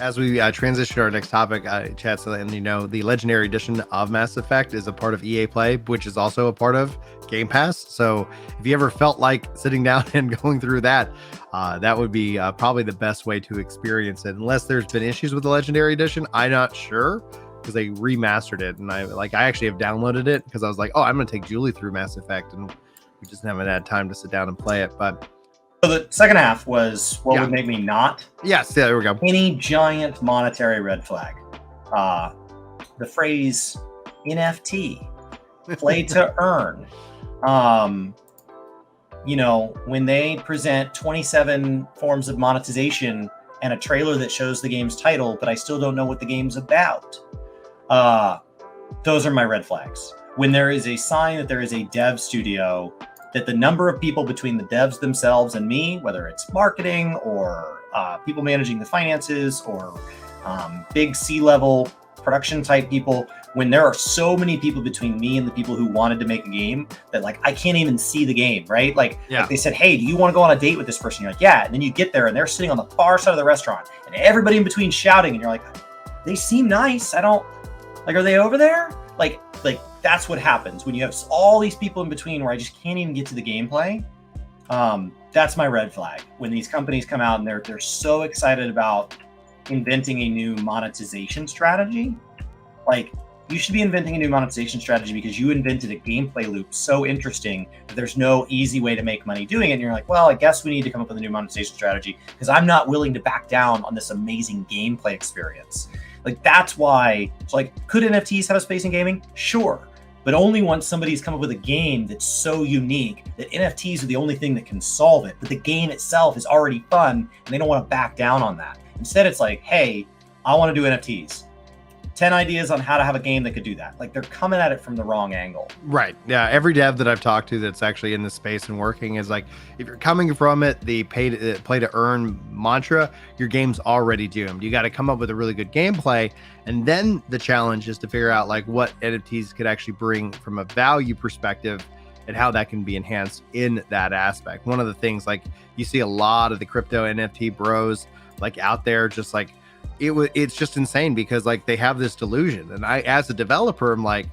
As we transition to our next topic, Chad, so and the Legendary Edition of Mass Effect is a part of EA Play, which is also a part of Game Pass. So if you ever felt like sitting down and going through that, that would be probably the best way to experience it. Unless there's been issues with the Legendary Edition, I'm not sure, because they remastered it, and I actually have downloaded it because I was like, oh, I'm going to take Julie through Mass Effect, and we just haven't had time to sit down and play it, but. So the second half was what would make me not. Yes, yeah, there we go. Any giant monetary red flag. The phrase NFT, play to earn. When they present 27 forms of monetization and a trailer that shows the game's title, but I still don't know what the game's about. Those are my red flags. When there is a sign that there is a dev studio, that the number of people between the devs themselves and me, whether it's marketing or people managing the finances or big C-level production type people, when there are so many people between me and the people who wanted to make a game that I can't even see the game, right? Like they said, hey, do you want to go on a date with this person? You're like, yeah. And then you get there and they're sitting on the far side of the restaurant and everybody in between shouting and you're like, they seem nice. Are they over there? Like that's what happens when you have all these people in between where I just can't even get to the gameplay. That's my red flag. When these companies come out and they're so excited about inventing a new monetization strategy. You should be inventing a new monetization strategy because you invented a gameplay loop so interesting that there's no easy way to make money doing it. And you're like, well, I guess we need to come up with a new monetization strategy because I'm not willing to back down on this amazing gameplay experience. That's why could NFTs have a space in gaming? Sure. But only once somebody's come up with a game that's so unique that NFTs are the only thing that can solve it. But the game itself is already fun and they don't want to back down on that. Instead, it's like, hey, I want to do NFTs. 10 ideas on how to have a game that could do that. They're coming at it from the wrong angle. Right. Yeah. Every dev that I've talked to that's actually in this space and working is if you're coming from it, the play to earn mantra, your game's already doomed. You got to come up with a really good gameplay. And then the challenge is to figure out what NFTs could actually bring from a value perspective and how that can be enhanced in that aspect. One of the things, you see a lot of the crypto NFT bros out there, just it's just insane because they have this delusion. And I, as a developer, I'm like,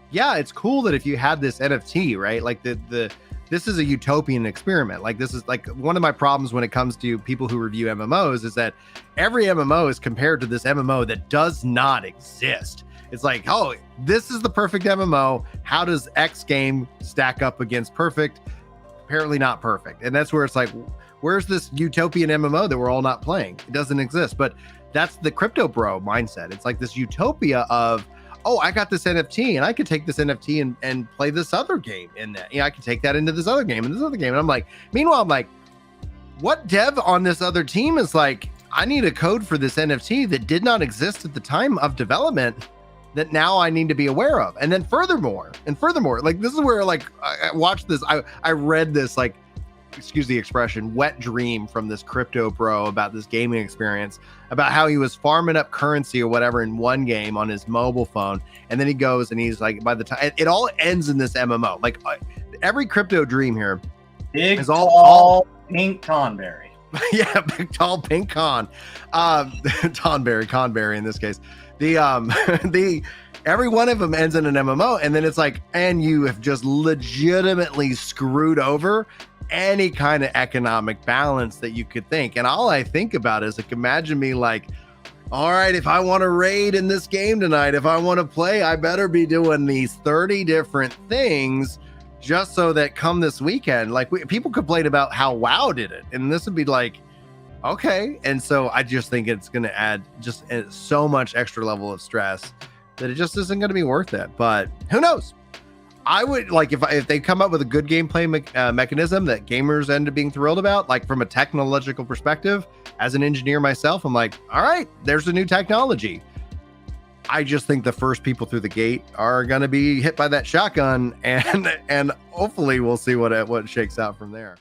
yeah, it's cool that if you had this NFT, right? This is a utopian experiment. This is one of my problems when it comes to people who review MMOs is that every MMO is compared to this MMO that does not exist. It's oh, this is the perfect MMO. How does X game stack up against perfect? Apparently not perfect. And that's where it's where's this utopian MMO that we're all not playing? It doesn't exist. But that's the crypto bro mindset. It's this utopia of, oh, I got this NFT and I could take this NFT and play this other game in that. I can take that into this other game and this other game. And meanwhile, I'm what dev on this other team is I need a code for this NFT that did not exist at the time of development that now I need to be aware of. And then furthermore, this is where I watched this. I read this, excuse the expression, wet dream from this crypto bro about this gaming experience, about how he was farming up currency or whatever in one game on his mobile phone. And then he goes and he's by the time it all ends in this MMO, every crypto dream here is all pink Tonberry. Yeah, big tall pink con. Conberry in this case. The every one of them ends in an MMO, and then it's and you have just legitimately screwed over any kind of economic balance that you could think. And all I think about is imagine me all right, if I want to raid in this game tonight, if I want to play, I better be doing these 30 different things just so that come this weekend, people complain about how WoW did it. And this would be okay. And so I just think it's going to add just so much extra level of stress that it just isn't going to be worth it. But who knows? I would if they come up with a good gameplay mechanism that gamers end up being thrilled about, from a technological perspective, as an engineer myself, I'm all right, there's a new technology. I just think the first people through the gate are going to be hit by that shotgun, and hopefully we'll see what shakes out from there.